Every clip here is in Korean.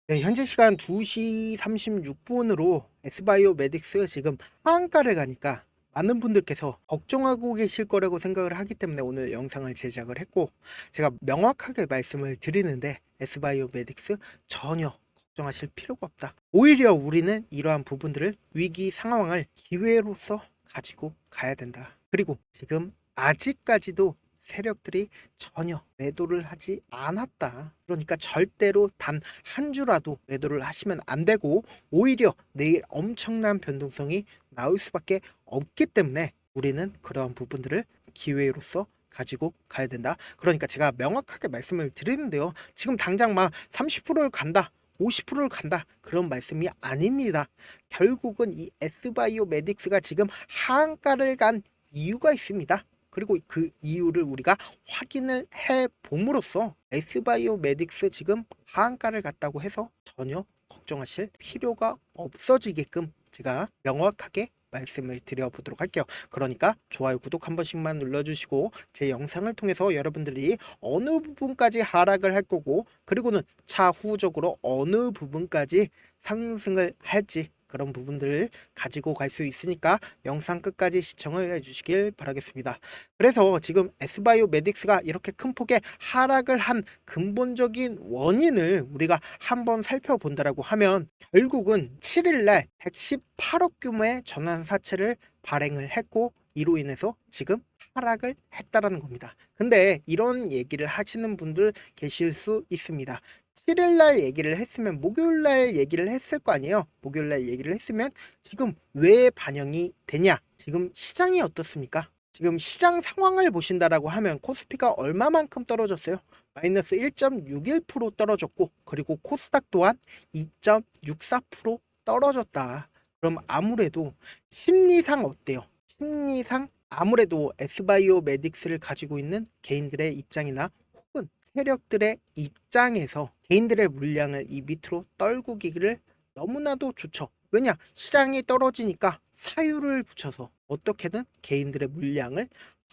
네, 현재 시간 2시 36분으로 S바이오메딕스 지금 하한가를 가니까 많은 분들께서 걱정하고 계실 거라고 생각을 하기 때문에 오늘 영상을 제작을 했고, 제가 명확하게 말씀을 드리는데 S바이오메딕스 전혀 걱정하실 필요가 없다. 오히려 우리는 이러한 부분들을 위기 상황을 기회로서 가지고 가야 된다. 그리고 지금 아직까지도 세력들이 전혀 매도를 하지 않았다. 그러니까 절대로 단 한 주라도 매도를 하시면 안 되고, 오히려 내일 엄청난 변동성이 나올 수밖에 없기 때문에 우리는 그러한 부분들을 기회로서 가지고 가야 된다. 그러니까 제가 명확하게 말씀을 드리는데요. 지금 당장 막 30%를 간다, 50%를 간다, 그런 말씀이 아닙니다. 결국은 이 S바이오메딕스가 지금 하한가를 간 이유가 있습니다. 그리고 그 이유를 우리가 확인을 해 봄으로써 S바이오메딕스 지금 하한가를 갔다고 해서 전혀 걱정하실 필요가 없어지게끔 제가 명확하게 말씀을 드려보도록 할게요. 그러니까 좋아요, 구독 한 번씩만 눌러주시고, 제 영상을 통해서 여러분들이 어느 부분까지 하락을 할 거고, 그리고는 차후적으로 어느 부분까지 상승을 할지, 그런 부분들을 가지고 갈 수 있으니까 영상 끝까지 시청을 해주시길 바라겠습니다. 그래서 지금 S바이오메딕스가 이렇게 큰 폭의 하락을 한 근본적인 원인을 우리가 한번 살펴본다라고 하면, 결국은 7일날 118억 규모의 전환사채를 발행을 했고, 이로 인해서 지금 하락을 했다라는 겁니다. 근데 이런 얘기를 하시는 분들 계실 수 있습니다. 7일날 얘기를 했으면 목요일날 얘기를 했을 거 아니에요. 목요일날 얘기를 했으면 지금 왜 반영이 되냐? 지금 시장이 어떻습니까? 지금 시장 상황을 보신다라고 하면 코스피가 얼마만큼 떨어졌어요? 마이너스 1.61% 떨어졌고, 그리고 코스닥 또한 2.64% 떨어졌다. 그럼 아무래도 심리상 어때요? 심리상 아무래도 S바이오메딕스를 가지고 있는 개인들의 입장이나 혹은 세력들의 입장에서 개인들의 물량을 이 밑으로 떨구기를 너무나도 좋죠. 왜냐? 시장이 떨어지니까 사유를 붙여서 어떻게든 개인들의 물량을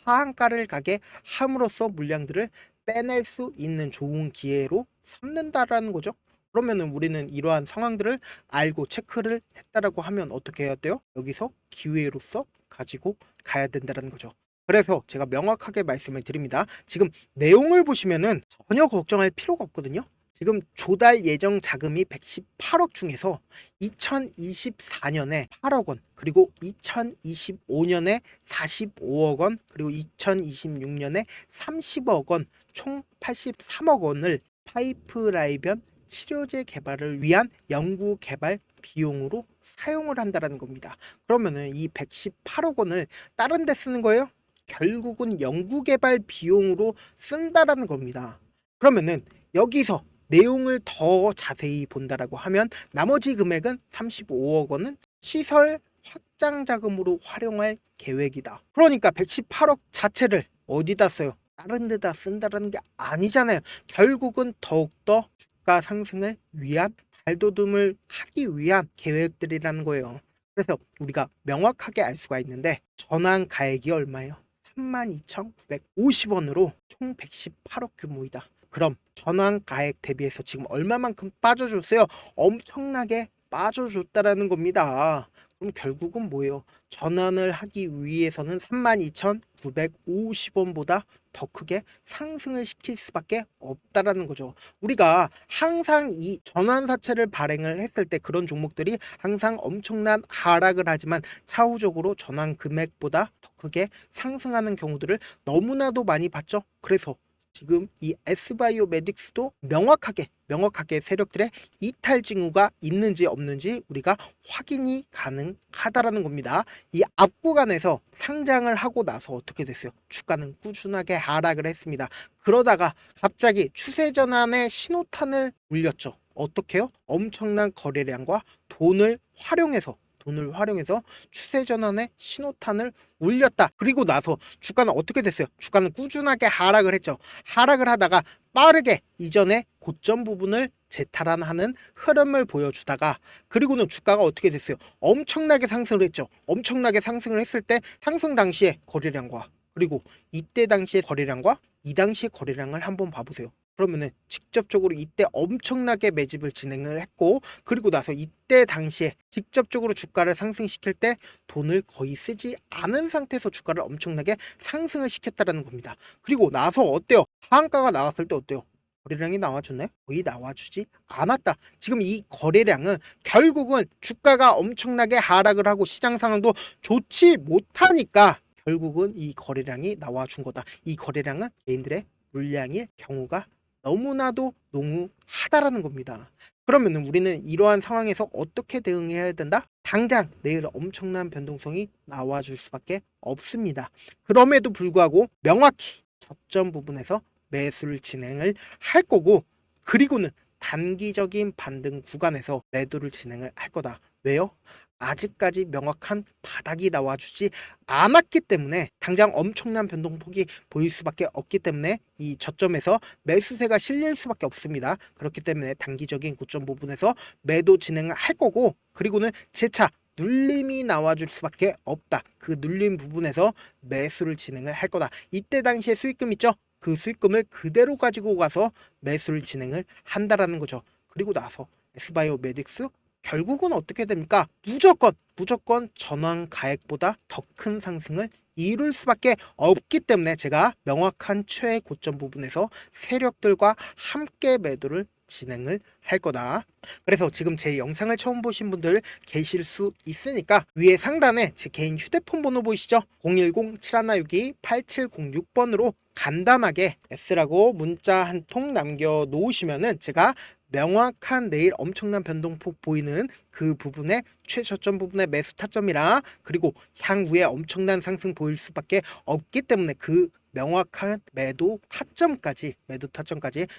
하한가를 가게 함으로써 물량들을 빼낼 수 있는 좋은 기회로 삼는다라는 거죠. 그러면은 우리는 이러한 상황들을 알고 체크를 했다라고 하면 어떻게 해야 돼요? 여기서 기회로서 가지고 가야 된다는 거죠. 그래서 제가 명확하게 말씀을 드립니다. 지금 내용을 보시면은 전혀 걱정할 필요가 없거든요. 지금 조달 예정 자금이 118억 중에서 2024년에 8억 원, 그리고 2025년에 45억 원, 그리고 2026년에 30억 원, 총 83억 원을 파이프라이변 치료제 개발을 위한 연구 개발 비용으로 사용을 한다라는 겁니다. 그러면은 이 118억 원을 다른 데 쓰는 거예요? 결국은 연구 개발 비용으로 쓴다라는 겁니다. 그러면은 여기서 내용을 더 자세히 본다라고 하면 나머지 금액은 35억 원은 시설 확장 자금으로 활용할 계획이다. 그러니까 118억 자체를 어디다 써요? 다른 데다 쓴다라는 게 아니잖아요. 결국은 더욱더 주가 상승을 위한 발돋움을 하기 위한 계획들이라는 거예요. 그래서 우리가 명확하게 알 수가 있는데, 전환 가액이 얼마예요? 32,950원으로 총 118억 규모이다. 그럼 전환 가액 대비해서 지금 얼마만큼 빠져줬어요? 엄청나게 빠져줬다라는 겁니다. 그럼 결국은 뭐예요? 전환을 하기 위해서는 32,950원보다 더 크게 상승을 시킬 수밖에 없다라는 거죠. 우리가 항상 이 전환사채를 발행을 했을 때 그런 종목들이 항상 엄청난 하락을 하지만 차후적으로 전환 금액보다 더 크게 상승하는 경우들을 너무나도 많이 봤죠. 그래서 지금 이 S바이오메딕스도 명확하게 세력들의 이탈 징후가 있는지 없는지 우리가 확인이 가능하다라는 겁니다. 이 앞 구간에서 상장을 하고 나서 어떻게 됐어요? 주가는 꾸준하게 하락을 했습니다. 그러다가 갑자기 추세 전환의 신호탄을 울렸죠. 어떻게요? 엄청난 거래량과 돈을 활용해서 추세 전환의 신호탄을 울렸다. 그리고 나서 주가는 어떻게 됐어요? 주가는 꾸준하게 하락을 했죠. 하락을 하다가 빠르게 이전의 고점 부분을 재탈환하는 흐름을 보여주다가, 그리고는 주가가 어떻게 됐어요? 엄청나게 상승을 했죠. 엄청나게 상승을 했을 때 상승 당시의 거래량과, 그리고 이때 당시의 거래량과 이 당시의 거래량을 한번 봐보세요. 그러면은 직접적으로 이때 엄청나게 매집을 진행을 했고, 그리고 나서 이때 당시에 직접적으로 주가를 상승시킬 때 돈을 거의 쓰지 않은 상태에서 주가를 엄청나게 상승을 시켰다라는 겁니다. 그리고 나서 어때요? 하한가가 나왔을 때 어때요? 거래량이 나와줬나요? 거의 나와주지 않았다. 지금 이 거래량은 결국은 주가가 엄청나게 하락을 하고 시장 상황도 좋지 못하니까 결국은 이 거래량이 나와준 거다. 이 거래량은 개인들의 물량일 경우가 너무나도 농후하다라는 겁니다. 그러면 우리는 이러한 상황에서 어떻게 대응해야 된다? 당장 내일 엄청난 변동성이 나와줄 수밖에 없습니다. 그럼에도 불구하고 명확히 저점 부분에서 매수를 진행을 할 거고, 그리고는 단기적인 반등 구간에서 매도를 진행을 할 거다. 왜요? 아직까지 명확한 바닥이 나와주지 않았기 때문에 당장 엄청난 변동폭이 보일 수밖에 없기 때문에 이 저점에서 매수세가 실릴 수밖에 없습니다. 그렇기 때문에 단기적인 고점 부분에서 매도 진행을 할 거고, 그리고는 재차 눌림이 나와줄 수밖에 없다. 그 눌림 부분에서 매수를 진행을 할 거다. 이때 당시에 수익금 있죠? 그 수익금을 그대로 가지고 가서 매수를 진행을 한다라는 거죠. 그리고 나서 S바이오메딕스 결국은 어떻게 됩니까? 무조건 전환 가액보다 더 큰 상승을 이룰 수밖에 없기 때문에 제가 명확한 최애 고점 부분에서 세력들과 함께 매도를 진행을 할 거다. 그래서 지금 제 영상을 처음 보신 분들 계실 수 있으니까 위에 상단에 제 개인 휴대폰 번호 보이시죠? 010-7162-8706번으로 간단하게 S라고 문자 한 통 남겨 놓으시면은 제가 명확한 내일 엄청난 변동폭 보이는 그 부분에 최저점 부분의 매수 타점이라, 그리고 향후에 엄청난 상승 보일 수밖에 없기 때문에 그 명확한 매도 타점까지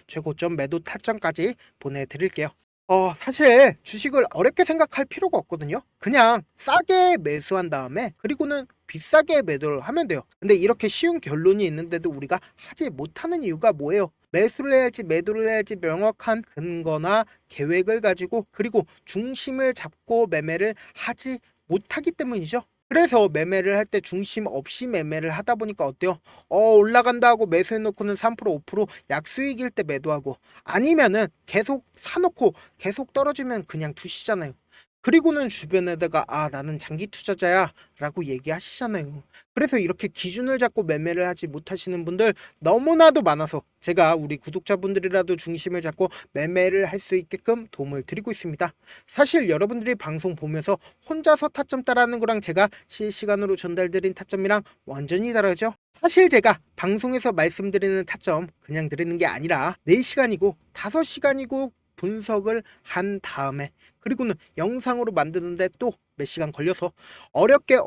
최고점 매도 타점까지 보내드릴게요. 사실 주식을 어렵게 생각할 필요가 없거든요. 그냥 싸게 매수한 다음에 그리고는 비싸게 매도를 하면 돼요. 근데 이렇게 쉬운 결론이 있는데도 우리가 하지 못하는 이유가 뭐예요? 매수를 해야 할지 매도를 해야 할지 명확한 근거나 계획을 가지고, 그리고 중심을 잡고 매매를 하지 못하기 때문이죠. 그래서 매매를 할 때 중심 없이 매매를 하다 보니까 어때요? 올라간다 하고 매수해놓고는 3% 5% 약수익일 때 매도하고, 아니면은 계속 사놓고 계속 떨어지면 그냥 두시잖아요. 그리고는 주변에다가 나는 장기 투자자야 라고 얘기하시잖아요. 그래서 이렇게 기준을 잡고 매매를 하지 못하시는 분들 너무나도 많아서 제가 우리 구독자분들이라도 중심을 잡고 매매를 할 수 있게끔 도움을 드리고 있습니다. 사실 여러분들이 방송 보면서 혼자서 타점 따라하는 거랑 제가 실시간으로 전달드린 타점이랑 완전히 다르죠. 사실 제가 방송에서 말씀드리는 타점 그냥 드리는 게 아니라 4시간이고 5시간이고 분석을 한 다음에, 그리고는 영상으로 만드는데 또 몇 시간 걸려서 어렵게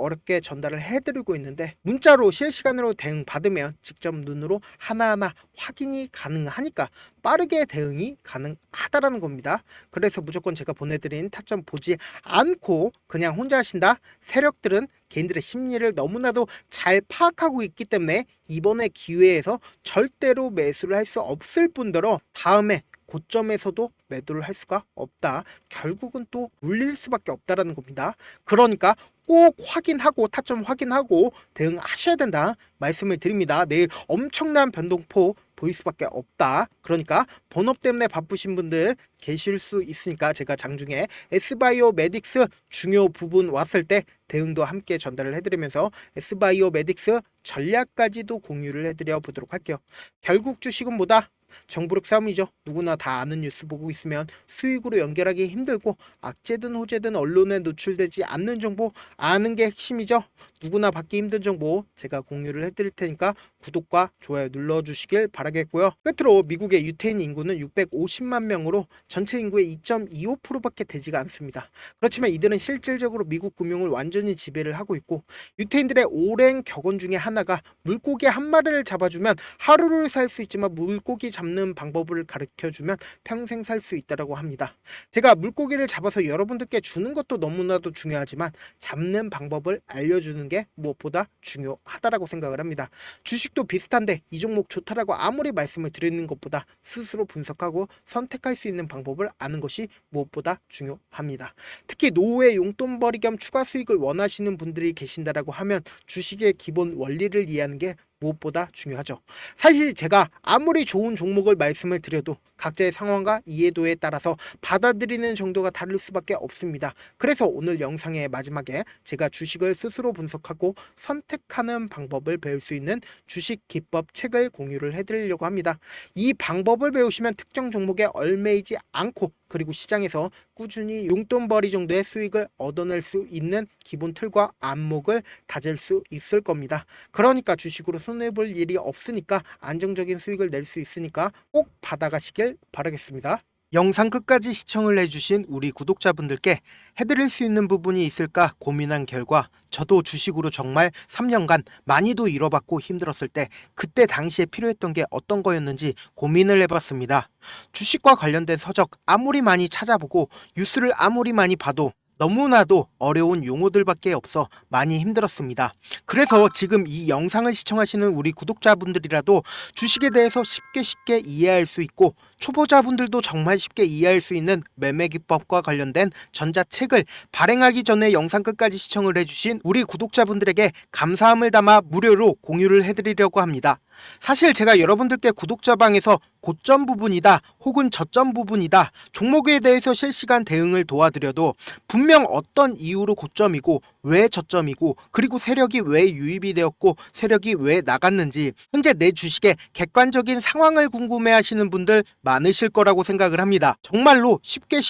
전달을 해드리고 있는데, 문자로 실시간으로 대응 받으면 직접 눈으로 하나하나 확인이 가능하니까 빠르게 대응이 가능하다라는 겁니다. 그래서 무조건 제가 보내드린 타점 보지 않고 그냥 혼자 하신다? 세력들은 개인들의 심리를 너무나도 잘 파악하고 있기 때문에 이번에 기회에서 절대로 매수를 할 수 없을 뿐더러 다음에 고점에서도 매도를 할 수가 없다. 결국은 또 물릴 수밖에 없다라는 겁니다. 그러니까 꼭 확인하고 타점 확인하고 대응하셔야 된다 말씀을 드립니다. 내일 엄청난 변동폭 보일 수밖에 없다. 그러니까 본업 때문에 바쁘신 분들 계실 수 있으니까 제가 장중에 S바이오메딕스 중요 부분 왔을 때 대응도 함께 전달을 해드리면서 S바이오메딕스 전략까지도 공유를 해드려 보도록 할게요. 결국 주식은 뭐다? 정부력 싸움이죠. 누구나 다 아는 뉴스 보고 있으면 수익으로 연결하기 힘들고, 악재든 호재든 언론에 노출되지 않는 정보 아는 게 핵심이죠. 누구나 받기 힘든 정보 제가 공유를 해드릴 테니까 구독과 좋아요 눌러주시길 바라겠고요. 끝으로 미국의 유태인 인구는 650만 명으로 전체 인구의 2.25%밖에 되지가 않습니다. 그렇지만 이들은 실질적으로 미국 금융을 완전히 지배를 하고 있고, 유태인들의 오랜 격언 중에 하나가 물고기 한 마리를 잡아주면 하루를 살 수 있지만 물고기 잡는 방법을 가르쳐주면 평생 살 수 있다고 합니다. 제가 물고기를 잡아서 여러분들께 주는 것도 너무나도 중요하지만 잡는 방법을 알려주는 게 무엇보다 중요하다고 생각을 합니다. 주식도 비슷한데 이 종목 좋다라고 아무리 말씀을 드리는 것보다 스스로 분석하고 선택할 수 있는 방법을 아는 것이 무엇보다 중요합니다. 특히 노후에 용돈벌이 겸 추가 수익을 원하시는 분들이 계신다라고 하면 주식의 기본 원리를 이해하는 게 무엇보다 중요하죠. 사실 제가 아무리 좋은 종목을 말씀을 드려도 각자의 상황과 이해도에 따라서 받아들이는 정도가 다를 수밖에 없습니다. 그래서 오늘 영상의 마지막에 제가 주식을 스스로 분석하고 선택하는 방법을 배울 수 있는 주식 기법 책을 공유를 해드리려고 합니다. 이 방법을 배우시면 특정 종목에 얽매이지 않고 그리고 시장에서 꾸준히 용돈벌이 정도의 수익을 얻어낼 수 있는 기본 틀과 안목을 다질 수 있을 겁니다. 그러니까 주식으로 손해볼 일이 없으니까 안정적인 수익을 낼 수 있으니까 꼭 받아가시길 바라겠습니다. 영상 끝까지 시청을 해주신 우리 구독자분들께 해드릴 수 있는 부분이 있을까 고민한 결과 저도 주식으로 정말 3년간 많이도 잃어봤고 힘들었을 때 그때 당시에 필요했던 게 어떤 거였는지 고민을 해봤습니다. 주식과 관련된 서적 아무리 많이 찾아보고 뉴스를 아무리 많이 봐도 너무나도 어려운 용어들밖에 없어 많이 힘들었습니다. 그래서 지금 이 영상을 시청하시는 우리 구독자분들이라도 주식에 대해서 쉽게 이해할 수 있고 초보자분들도 정말 쉽게 이해할 수 있는 매매 기법과 관련된 전자책을 발행하기 전에 영상 끝까지 시청을 해주신 우리 구독자분들에게 감사함을 담아 무료로 공유를 해드리려고 합니다. 사실 제가 여러분들께 구독자방에서 고점 부분이다 혹은 저점 부분이다 종목에 대해서 실시간 대응을 도와드려도 분명 어떤 이유로 고점이고 왜 저점이고 그리고 세력이 왜 유입이 되었고 세력이 왜 나갔는지 현재 내 주식의 객관적인 상황을 궁금해 하시는 분들 많으실 거라고 생각을 합니다. 정말로 쉽게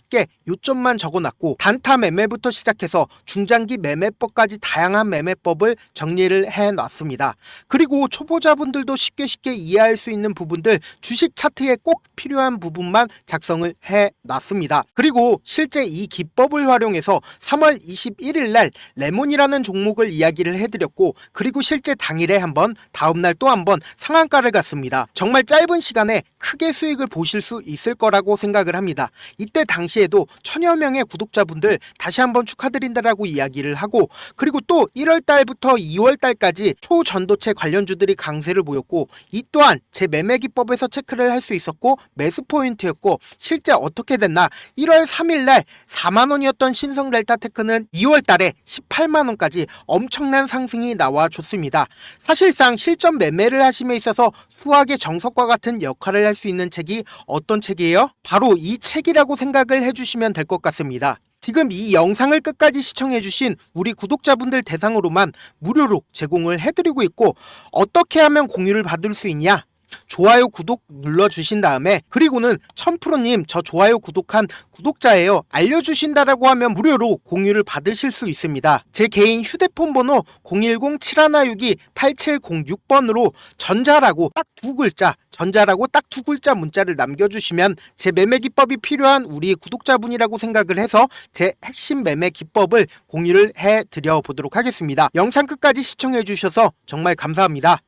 요점만 적어놨고 단타 매매부터 시작해서 중장기 매매법까지 다양한 매매법을 정리를 해놨습니다. 그리고 초보자분들도 쉽게 이해할 수 있는 부분들 주식 차트에 꼭 필요한 부분만 작성을 해놨습니다. 그리고 실제 이 기법을 활용해서 3월 21일 날 레몬이라는 종목을 이야기를 해드렸고 그리고 실제 당일에 한번 다음날 또 한번 상한가를 갔습니다. 정말 짧은 시간에 크게 수익을 보실 수 있을 거라고 생각을 합니다. 이때 당시에도 1000여 명의 구독자분들 다시 한번 축하드린다라고 이야기를 하고 그리고 또 1월 달부터 2월 달까지 초전도체 관련주들이 강세를 보였고 이 또한 제 매매 기법에서 체크를 할 수 있었고 매수 포인트였고 실제 어떻게 됐나 1월 3일 날 4만원이었던 신성 델타테크는 2월 달에 18만원까지 엄청난 상승이 나와줬습니다. 사실상 실전 매매를 하심에 있어서 수학의 정석과 같은 역할을 할 수 있는 책이 어떤 책이에요? 바로 이 책이라고 생각을 해주시면 될 것 같습니다. 지금 이 영상을 끝까지 시청해주신 우리 구독자분들 대상으로만 무료로 제공을 해드리고 있고 어떻게 하면 공유를 받을 수 있냐? 좋아요 구독 눌러주신 다음에 그리고는 1000%님 저 좋아요 구독한 구독자예요 알려주신다라고 하면 무료로 공유를 받으실 수 있습니다. 제 개인 휴대폰 번호 010-7162-8706번으로 전자라고 딱 두 글자 전자라고 딱 두 글자 문자를 남겨주시면 제 매매 기법이 필요한 우리 구독자분이라고 생각을 해서 제 핵심 매매 기법을 공유를 해드려 보도록 하겠습니다. 영상 끝까지 시청해 주셔서 정말 감사합니다.